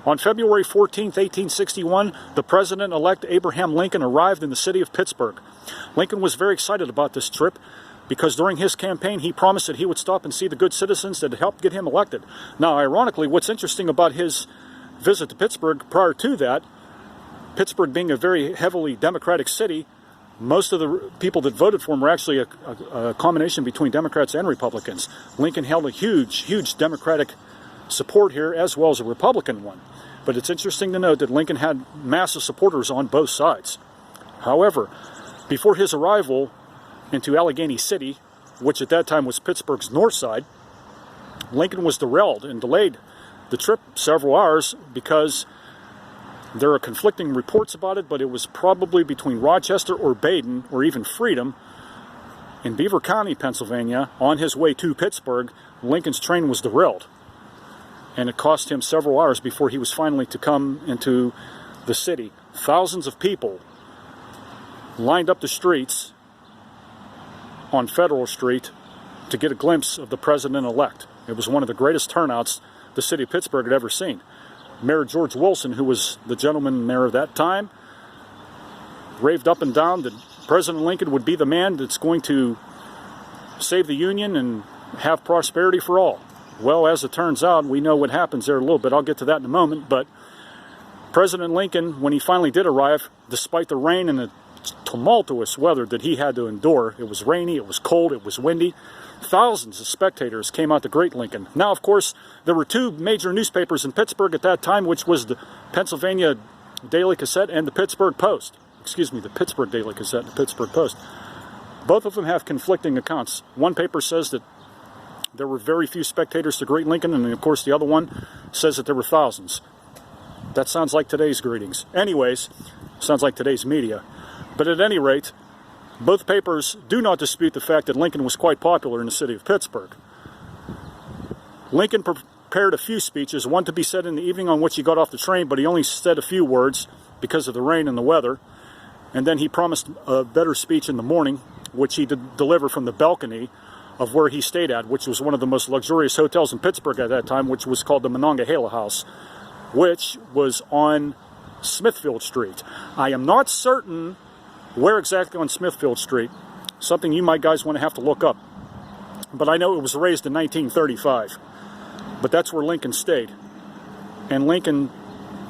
On February 14, 1861, the President-elect Abraham Lincoln arrived in the city of Pittsburgh. Lincoln was very excited about this trip because during his campaign he promised that he would stop and see the good citizens that had helped get him elected. Now, ironically, what's interesting about his visit to Pittsburgh prior to that, Pittsburgh being a very heavily Democratic city, most of the people that voted for him were actually a combination between Democrats and Republicans. Lincoln held a huge Democratic support here as well as a Republican one. But it's interesting to note that Lincoln had massive supporters on both sides. However, before his arrival into Allegheny City, which at that time was Pittsburgh's north side, Lincoln was derailed and delayed the trip several hours because there are conflicting reports about it, but it was probably between Rochester or Baden or even Freedom in Beaver County, Pennsylvania. On his way to Pittsburgh, Lincoln's train was derailed, and it cost him several hours before he was finally to come into the city. Thousands of people lined up the streets on Federal Street to get a glimpse of the president-elect. It was one of the greatest turnouts the city of Pittsburgh had ever seen. Mayor George Wilson, who was the gentleman mayor of that time, raved up and down that President Lincoln would be the man that's going to save the Union and have prosperity for all. Well, as it turns out, we know what happens there a little bit. I'll get to that in a moment. But President Lincoln, when he finally did arrive, despite the rain and the tumultuous weather that he had to endure, it was rainy, it was cold, it was windy, thousands of spectators came out to greet Lincoln. Now, of course, there were two major newspapers in Pittsburgh at that time, which was the Pennsylvania Daily Gazette and the Pittsburgh Post. Excuse me, the Pittsburgh Daily Gazette and the Pittsburgh Post. Both of them have conflicting accounts. One paper says that there were very few spectators to greet Lincoln, and of course the other one says that there were thousands. That sounds like today's greetings. Anyways, sounds like today's media. But at any rate, both papers do not dispute the fact that Lincoln was quite popular in the city of Pittsburgh. Lincoln prepared a few speeches, one to be said in the evening on which he got off the train, but he only said a few words because of the rain and the weather. And then he promised a better speech in the morning, which he did deliver from the balcony of where he stayed at, which was one of the most luxurious hotels in Pittsburgh at that time, which was called the Monongahela House, which was on Smithfield Street. I am not certain where exactly on Smithfield Street, something you might guys want to have to look up. But I know it was raised in 1935. But that's where Lincoln stayed. And Lincoln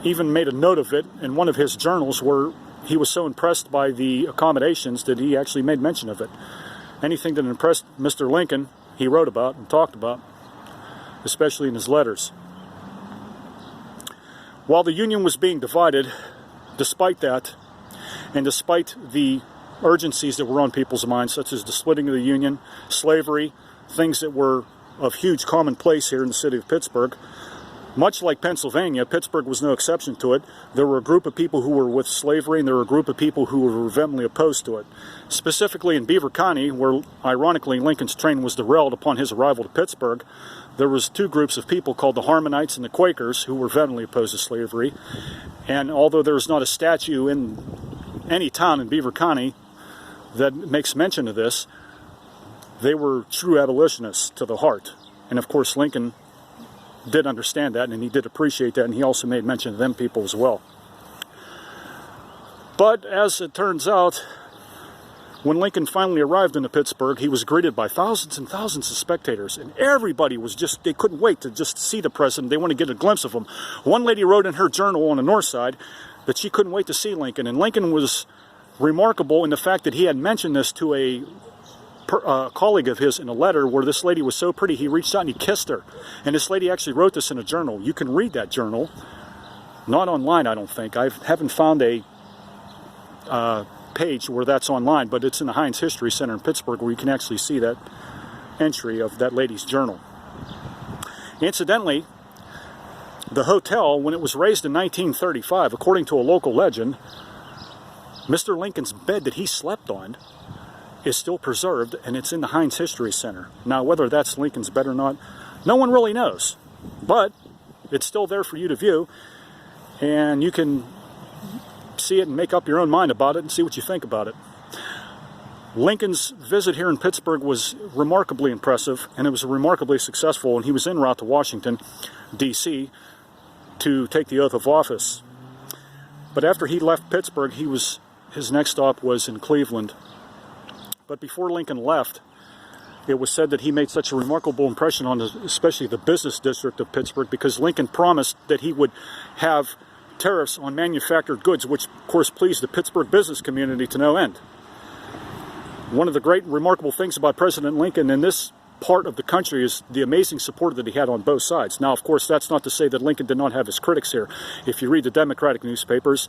even made a note of it in one of his journals where he was so impressed by the accommodations that he actually made mention of it. Anything that impressed Mr. Lincoln, he wrote about and talked about, especially in his letters. While the Union was being divided, despite that, and despite the urgencies that were on people's minds, such as the splitting of the Union, slavery, things that were of huge commonplace here in the city of Pittsburgh, much like Pennsylvania, Pittsburgh was no exception to it. There were a group of people who were with slavery, and there were a group of people who were vehemently opposed to it. Specifically in Beaver County, where ironically Lincoln's train was derailed upon his arrival to Pittsburgh, there was two groups of people called the Harmonites and the Quakers who were vehemently opposed to slavery. And although there's not a statue in any town in Beaver County that makes mention of this, they were true abolitionists to the heart. And of course Lincoln did understand that, and he did appreciate that, and he also made mention of them people as well. But as it turns out, when Lincoln finally arrived into Pittsburgh, he was greeted by thousands and thousands of spectators, and everybody was just, they couldn't wait to just see the president. They wanted to get a glimpse of him. One lady wrote in her journal on the north side that she couldn't wait to see Lincoln, and Lincoln was remarkable in the fact that he had mentioned this to a colleague of his in a letter where this lady was so pretty, he reached out and he kissed her. And this lady actually wrote this in a journal. You can read that journal. Not online, I don't think. I haven't found a page where that's online, but it's in the Heinz History Center in Pittsburgh where you can actually see that entry of that lady's journal. Incidentally, the hotel, when it was raised in 1935, according to a local legend, Mr. Lincoln's bed that he slept on is still preserved, and it's in the Heinz History Center. Now, whether that's Lincoln's bed or not, no one really knows. But it's still there for you to view, and you can see it and make up your own mind about it and see what you think about it. Lincoln's visit here in Pittsburgh was remarkably impressive, and it was remarkably successful, and he was en route to Washington, D.C., to take the oath of office. But after he left Pittsburgh, his next stop was in Cleveland. But before Lincoln left, it was said that he made such a remarkable impression on especially the business district of Pittsburgh, because Lincoln promised that he would have tariffs on manufactured goods, which of course pleased the Pittsburgh business community to no end. One of the great remarkable things about President Lincoln in this part of the country is the amazing support that he had on both sides. Now, of course, that's not to say that Lincoln did not have his critics here. If you read the Democratic newspapers,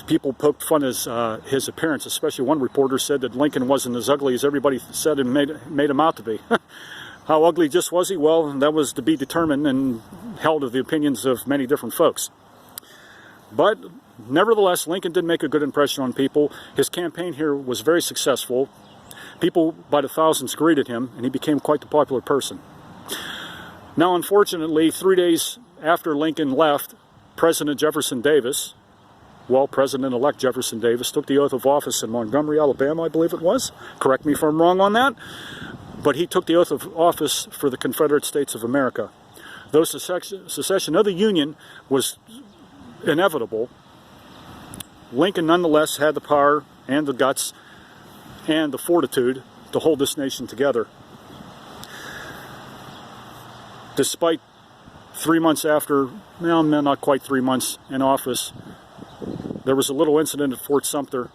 people poked fun at his appearance. Especially one reporter said that Lincoln wasn't as ugly as everybody said and made him out to be. How ugly just was he? Well, that was to be determined and held to the opinions of many different folks. But nevertheless, Lincoln did make a good impression on people. His campaign here was very successful. People by the thousands greeted him, and he became quite the popular person. Now, unfortunately, 3 days after Lincoln left, President Jefferson Davis, President-elect Jefferson Davis, took the oath of office in Montgomery, Alabama, I believe it was. Correct me if I'm wrong on that. But he took the oath of office for the Confederate States of America. Though secession of the Union was inevitable, Lincoln nonetheless had the power and the guts and the fortitude to hold this nation together. Despite 3 months after, well, not quite 3 months in office, there was a little incident at Fort Sumter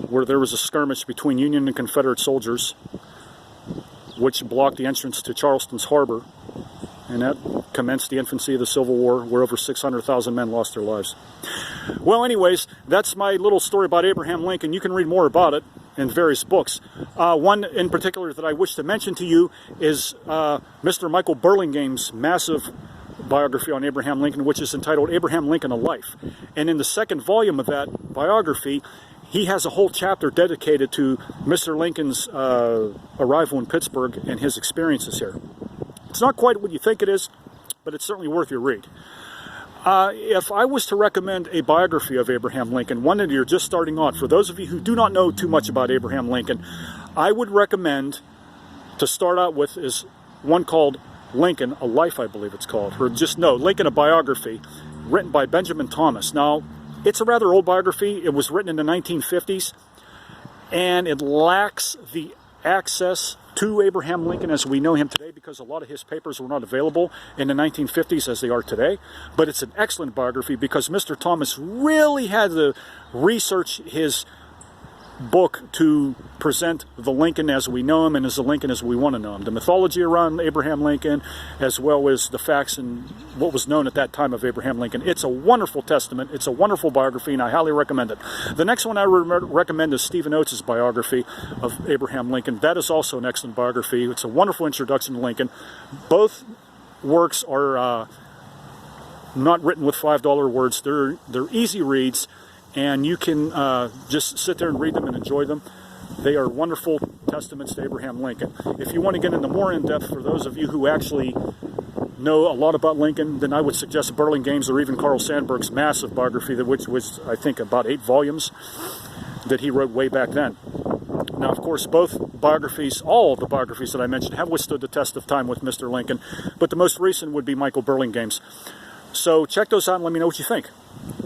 where there was a skirmish between Union and Confederate soldiers, which blocked the entrance to Charleston's harbor, and that commenced the infancy of the Civil War, where over 600,000 men lost their lives. Well, anyways, that's my little story about Abraham Lincoln. You can read more about it in various books. One in particular that I wish to mention to you is Mr. Michael Burlingame's massive biography on Abraham Lincoln, which is entitled Abraham Lincoln, A Life. And in the second volume of that biography, he has a whole chapter dedicated to Mr. Lincoln's arrival in Pittsburgh and his experiences here. It's not quite what you think it is, but it's certainly worth your read. If I was to recommend a biography of Abraham Lincoln, one that you're just starting out, for those of you who do not know too much about Abraham Lincoln, I would recommend to start out with is one called Lincoln, A Life, I believe it's called, or just no, Lincoln, A Biography, written by Benjamin Thomas. Now, it's a rather old biography. It was written in the 1950s, and it lacks the access to Abraham Lincoln as we know him today, because a lot of his papers were not available in the 1950s as they are today. But it's an excellent biography because Mr. Thomas really had to research his book to present the Lincoln as we know him and as the Lincoln as we want to know him. The mythology around Abraham Lincoln, as well as the facts and what was known at that time of Abraham Lincoln. It's a wonderful testament. It's a wonderful biography, and I highly recommend it. The next one I recommend is Stephen Oates' biography of Abraham Lincoln. That is also an excellent biography. It's a wonderful introduction to Lincoln. Both works are not written with $5 words. They're easy reads, and you can just sit there and read them and enjoy them. They are wonderful testaments to Abraham Lincoln. If you want to get into more in-depth, for those of you who actually know a lot about Lincoln, then I would suggest Burlingame's or even Carl Sandburg's massive biography, which was, I think, about 8 volumes that he wrote way back then. Now, of course, both biographies, all of the biographies that I mentioned, have withstood the test of time with Mr. Lincoln, but the most recent would be Michael Burlingame's. So check those out and let me know what you think.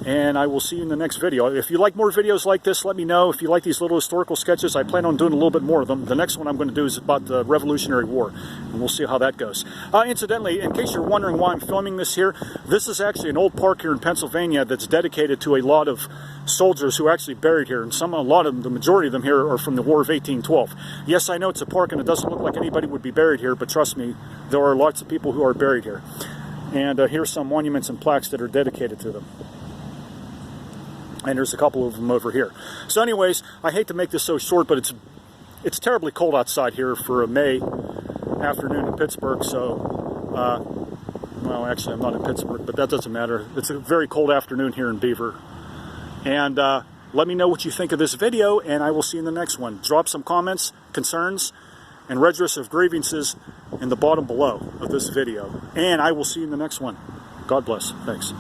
And I will see you in the next video. If you like more videos like this, let me know. If you like these little historical sketches, I plan on doing a little bit more of them. The next one I'm going to do is about the Revolutionary War, and we'll see how that goes. Incidentally, in case you're wondering why I'm filming this here, this is actually an old park here in Pennsylvania that's dedicated to a lot of soldiers who are actually buried here, and the majority of them here are from the War of 1812. Yes, I know it's a park and it doesn't look like anybody would be buried here, but trust me, there are lots of people who are buried here. And here's some monuments and plaques that are dedicated to them. And there's a couple of them over here. So anyways, I hate to make this so short, but it's terribly cold outside here for a May afternoon in Pittsburgh. So, well, actually, I'm not in Pittsburgh, but that doesn't matter. It's a very cold afternoon here in Beaver. And let me know what you think of this video, and I will see you in the next one. Drop some comments, concerns, and redress of grievances in the bottom below of this video. And I will see you in the next one. God bless. Thanks.